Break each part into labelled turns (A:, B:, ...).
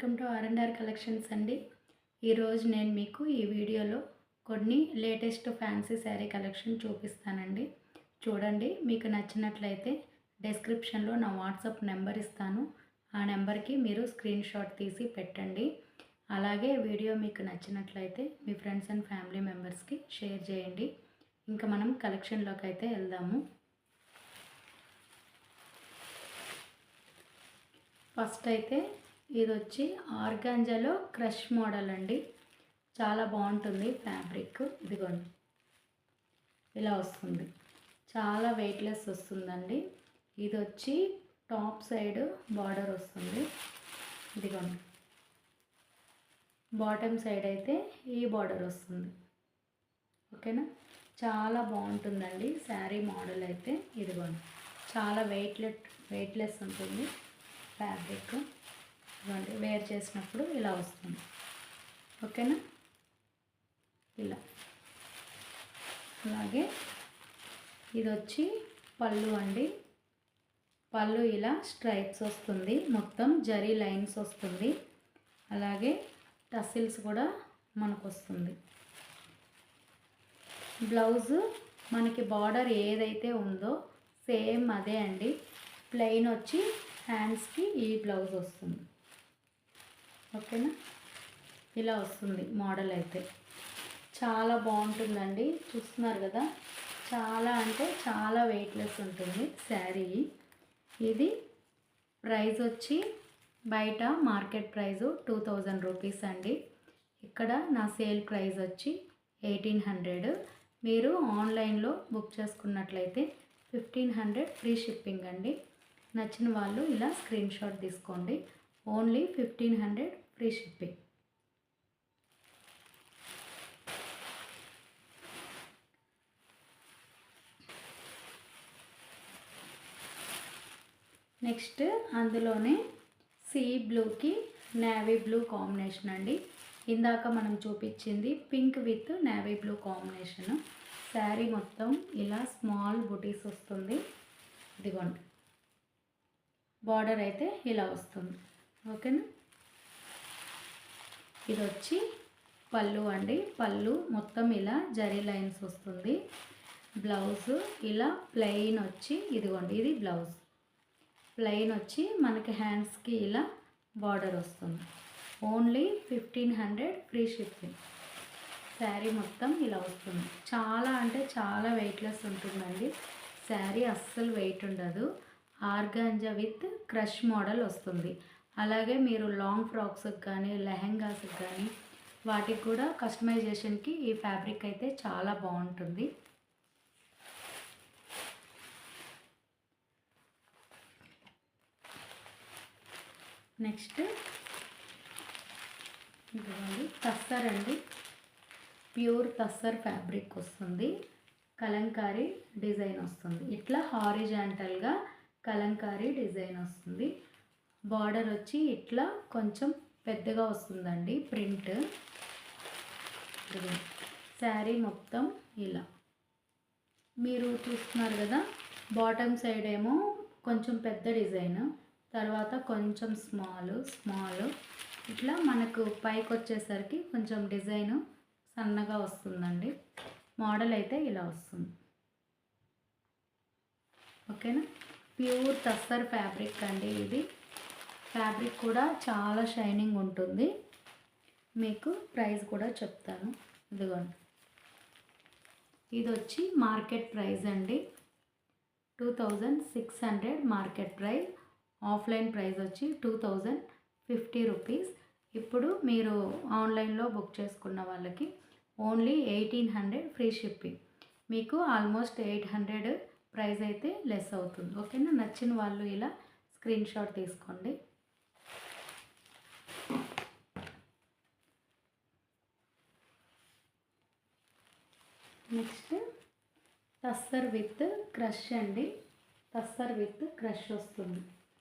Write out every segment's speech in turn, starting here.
A: Welcome to ఆర్&ఆర్ collections అండి. ఈరోజు నేను మీకు ఈ వీడియోలో కొన్ని లేటెస్ట్ ఫ్యాన్సీ శారీ కలెక్షన్ చూపిస్తానండి. చూడండి, మీకు నచ్చినట్లయితే డిస్క్రిప్షన్లో నా వాట్సాప్ నెంబర్ ఇస్తాను. ఆ నెంబర్కి మీరు స్క్రీన్ షాట్ తీసి పెట్టండి. అలాగే వీడియో మీకు నచ్చినట్లయితే మీ ఫ్రెండ్స్ అండ్ ఫ్యామిలీ మెంబర్స్కి షేర్ చేయండి. ఇంకా మనం కలెక్షన్లోకి అయితే వెళ్దాము. ఫస్ట్ అయితే ఇది వచ్చి ఆర్గాంజాలో క్రష్ మోడల్ అండి. చాలా బాగుంటుంది ఫ్యాబ్రిక్. ఇదిగోండి, ఇలా వస్తుంది. చాలా వెయిట్లెస్ వస్తుందండి. ఇది వచ్చి టాప్ సైడ్ బార్డర్ వస్తుంది. ఇదిగోండి, బాటమ్ సైడ్ అయితే ఈ బార్డర్ వస్తుంది. ఓకేనా, చాలా బాగుంటుందండి శారీ మోడల్ అయితే. ఇదిగోండి, చాలా వెయిట్లెస్ ఉంటుంది ఫ్యాబ్రిక్. ఇవ్వండి, వేర్ చేసినప్పుడు ఇలా వస్తుంది. ఓకేనా, ఇలా. అలాగే ఇది వచ్చి పళ్ళు అండి. పళ్ళు ఇలా స్ట్రైప్స్ వస్తుంది, మొత్తం జరీ లైన్స్ వస్తుంది. అలాగే టసిల్స్ కూడా మనకు వస్తుంది. బ్లౌజు మనకి బార్డర్ ఏదైతే ఉందో సేమ్ అదే అండి. ప్లెయిన్ వచ్చి హ్యాండ్స్కి ఈ బ్లౌజ్ వస్తుంది. ఓకేనా, ఇలా వస్తుంది మోడల్ అయితే. చాలా బాగుంటుందండి. చూస్తున్నారు కదా, చాలా అంటే చాలా వెయిట్లెస్ ఉంటుంది శారీ. ఇది ప్రైస్ వచ్చి బయట మార్కెట్ ప్రైజు 2000 రూపీస్ అండి. ఇక్కడ నా సేల్ ప్రైస్ వచ్చి 1800. మీరు ఆన్లైన్లో బుక్ చేసుకున్నట్లయితే 1500 ఫ్రీ షిప్పింగ్ అండి. నచ్చిన వాళ్ళు ఇలా స్క్రీన్ షాట్ తీసుకోండి. Only 1500 free shipping. నెక్స్ట్ అందులోనే సీ బ్లూకి నేవీ బ్లూ కాంబినేషన్ అండి. ఇందాక మనం చూపించింది pink with navy blue combination. Sari మొత్తం ఇలా స్మాల్ బుటీస్ వస్తుంది. ఇదిగోండి, బార్డర్ అయితే ఇలా వస్తుంది. ఓకేనా, ఇది వచ్చి పళ్ళు అండి. పళ్ళు మొత్తం ఇలా జరీ లైన్స్ వస్తుంది. బ్లౌజు ఇలా ప్లెయిన్ వచ్చి, ఇదిగోండి, ఇది బ్లౌజ్ ప్లెయిన్ వచ్చి మనకి హ్యాండ్స్కి ఇలా బార్డర్ వస్తుంది. Only 1500 free shipping. శారీ మొత్తం ఇలా వస్తుంది. చాలా అంటే చాలా వెయిట్లెస్ ఉంటుందండి శారీ, అస్సలు వెయిట్ ఉండదు. ఆర్గాంజా విత్ క్రష్ మోడల్ వస్తుంది. అలాగే మీరు లాంగ్ ఫ్రాక్స్కి కానీ లెహెంగాస్కి కానీ వాటికి కూడా కస్టమైజేషన్కి ఈ ఫ్యాబ్రిక్ అయితే చాలా బాగుంటుంది. నెక్స్ట్ ఇదిగోండి, టస్సర్ అండి. ప్యూర్ టస్సర్ ఫ్యాబ్రిక్ వస్తుంది. కలంకారీ డిజైన్ వస్తుంది. ఇట్లా హారిజాంటల్గా కలంకారీ డిజైన్ వస్తుంది. బార్డర్ వచ్చి ఇట్లా కొంచెం పెద్దగా వస్తుందండి ప్రింట్. శారీ మొత్తం ఇలా మీరు చూస్తున్నారు కదా. బాటమ్ సైడ్ ఏమో కొంచెం పెద్ద డిజైన్, తర్వాత కొంచెం స్మాల్ ఇట్లా మనకు పైకి వచ్చేసరికి కొంచెం డిజైన్ సన్నగా వస్తుందండి. మోడల్ అయితే ఇలా వస్తుంది. ఓకేనా, ప్యూర్ టస్సర్ ఫ్యాబ్రిక్ అండి. ఇది ఫ్యాబ్రిక్ కూడా చాలా షైనింగ్ ఉంటుంది. మీకు ప్రైస్ కూడా చెప్తాను. ఇదిగోండి, ఇది వచ్చి మార్కెట్ ప్రైస్ అండి 2600 మార్కెట్ ప్రైస్. ఆఫ్లైన్ ప్రైస్ వచ్చి 2050 రూపీస్. ఇప్పుడు మీరు ఆన్లైన్లో బుక్ చేసుకున్న వాళ్ళకి ఓన్లీ 1800 ఫ్రీ షిప్పింగ్. మీకు ఆల్మోస్ట్ 800 ప్రైస్ అయితే లెస్ అవుతుంది. ఓకేనా, నచ్చిన వాళ్ళు ఇలా స్క్రీన్ షాట్ తీసుకోండి. నెక్స్ట్ టస్సర్ విత్ క్రష్ అండి. టస్సర్ విత్ క్రష్ వస్తుంది.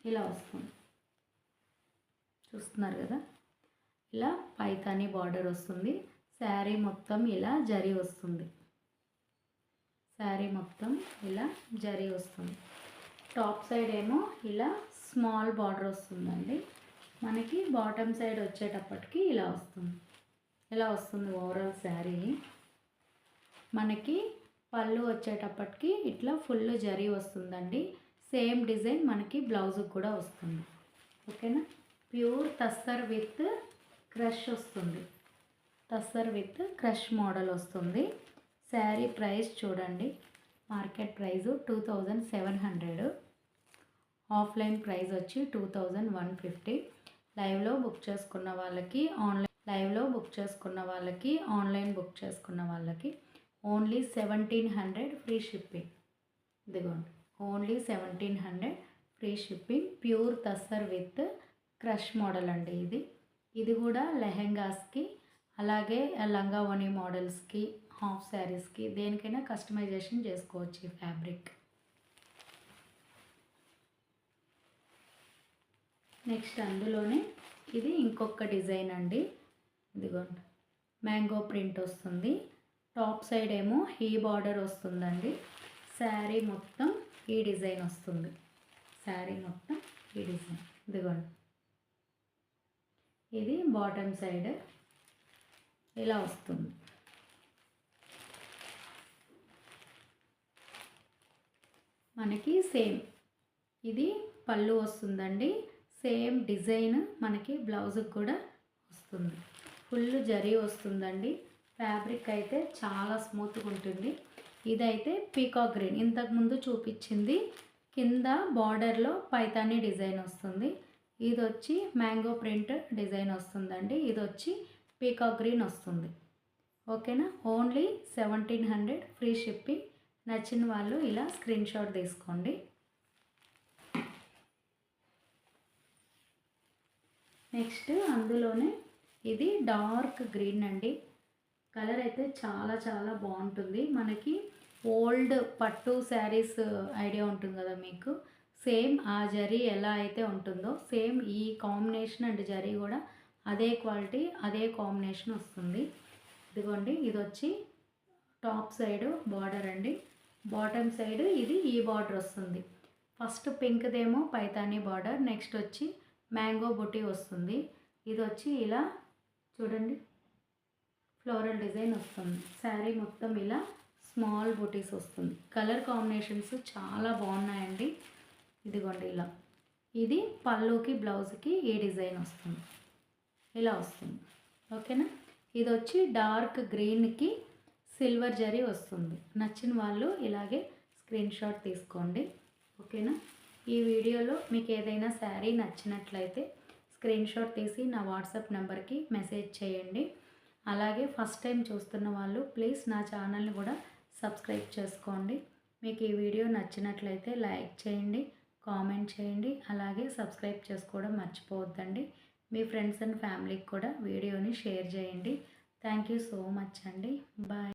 A: ఇలా వస్తుంది, చూస్తున్నారు కదా. ఇలా పైతానీ బార్డర్ వస్తుంది. శారీ మొత్తం ఇలా జరీ వస్తుంది. శారీ మొత్తం ఇలా జరీ వస్తుంది. టాప్ సైడ్ ఏమో ఇలా స్మాల్ బార్డర్ వస్తుందండి. మనకి బాటమ్ సైడ్ వచ్చేటప్పటికి ఇలా వస్తుంది ఓవరాల్ శారీ. మనకి పళ్ళు వచ్చేటప్పటికి ఇట్లా ఫుల్ జరీ వస్తుందండి. సేమ్ డిజైన్ మనకి బ్లౌజ్కి కూడా వస్తుంది. ఓకేనా. ప్యూర్ టస్సర్ విత్ క్రష్ వస్తుంది. టస్సర్ విత్ క్రష్ మోడల్ వస్తుంది. శారీ ప్రైస్ చూడండి, మార్కెట్ ప్రైస్ 2700, ఆఫ్లైన్ ప్రైస్ వచ్చి 2150. లైవ్లో బుక్ చేసుకున్న వాళ్ళకి ఆన్లైన్ బుక్ చేసుకున్న వాళ్ళకి ఓన్లీ 1700 ఫ్రీ షిప్పింగ్. ఇదిగోండి, only 1700 free shipping. Pure tussar with crush model అండి ఇది కూడా లెహెంగాస్కి, అలాగే లంగా ఓణి మోడల్స్కి, హాఫ్ శారీస్కి, దేనికైనా కస్టమైజేషన్ చేసుకోవచ్చు ఈ ఫ్యాబ్రిక్. నెక్స్ట్ అందులోనే ఇది ఇంకొక డిజైన్ అండి. ఇదిగోండి, మ్యాంగో ప్రింట్ వస్తుంది. టాప్ సైడ్ ఏమో ఈ బార్డర్ వస్తుందండి. శారీ మొత్తం ఈ డిజైన్ వస్తుంది. ఇదిగోండి, ఇది బాటమ్ సైడ్ ఇలా వస్తుంది. మనకి సేమ్ ఇది పళ్ళు వస్తుందండి. సేమ్ డిజైన్ మనకి బ్లౌజ్కి కూడా వస్తుంది. ఫుల్ జరీ వస్తుందండి. ఫ్యాబ్రిక్ అయితే చాలా స్మూత్గా ఉంటుంది. ఇదైతే పీకాక్ గ్రీన్, ఇంతకుముందు చూపించింది కింద బార్డర్లో పైతానీ డిజైన్ వస్తుంది. ఇది వచ్చి మ్యాంగో ప్రింట్ డిజైన్ వస్తుందండి. ఇది వచ్చి పీకాక్ గ్రీన్ వస్తుంది. ఓకేనా. Only 1700 free shipping. నచ్చిన వాళ్ళు ఇలా స్క్రీన్ షాట్ తీసుకోండి. నెక్స్ట్ అందులోనే ఇది డార్క్ గ్రీన్ అండి. కలర్ అయితే చాలా చాలా బాగుంటుంది. మనకి ఓల్డ్ పట్టు శారీస్ ఐడియా ఉంటుంది కదా మీకు, సేమ్ ఆ జరీ ఎలా అయితే ఉంటుందో సేమ్ ఈ కాంబినేషన్ అండ్ జరీ కూడా అదే క్వాలిటీ, అదే కాంబినేషన్ వస్తుంది. ఇదిగోండి, ఇది వచ్చి టాప్ సైడ్ బార్డర్ అండి. బాటమ్ సైడ్ ఇది ఈ బార్డర్ వస్తుంది. ఫస్ట్ పింక్దేమో పైతానీ బార్డర్, నెక్స్ట్ వచ్చి మ్యాంగో బుటీ వస్తుంది. ఇది వచ్చి ఇలా చూడండి, ఫ్లోరల్ డిజైన్ వస్తుంది. శారీ మొత్తం ఇలా స్మాల్ బుటీస్ వస్తుంది. కలర్ కాంబినేషన్స్ చాలా బాగున్నాయండి. ఇదిగోండి ఇలా, ఇది పళ్ళుకి బ్లౌజ్కి ఈ డిజైన్ వస్తుంది, ఇలా వస్తుంది. ఓకేనా. ఇది వచ్చి డార్క్ గ్రీన్కి సిల్వర్ జరీ వస్తుంది. నచ్చిన వాళ్ళు ఇలాగే స్క్రీన్ షాట్ తీసుకోండి. ఓకేనా. ఈ వీడియోలో మీకు ఏదైనా శారీ నచ్చినట్లయితే స్క్రీన్ షాట్ తీసి నా వాట్సాప్ నెంబర్కి మెసేజ్ చేయండి. అలాగే ఫస్ట్ టైం చూస్తున్న వాళ్ళు ప్లీజ్ నా ఛానల్ని కూడా సబ్స్క్రైబ్ చేసుకోండి. మీకు ఈ వీడియో నచ్చినట్లయితే లైక్ చేయండి, కామెంట్ చేయండి, అలాగే సబ్స్క్రైబ్ చేసుకోవడం మర్చిపోవద్దండి. మీ ఫ్రెండ్స్ అండ్ ఫ్యామిలీకి కూడా వీడియోని షేర్ చేయండి. థ్యాంక్ యూ సో మచ్ అండి. బాయ్.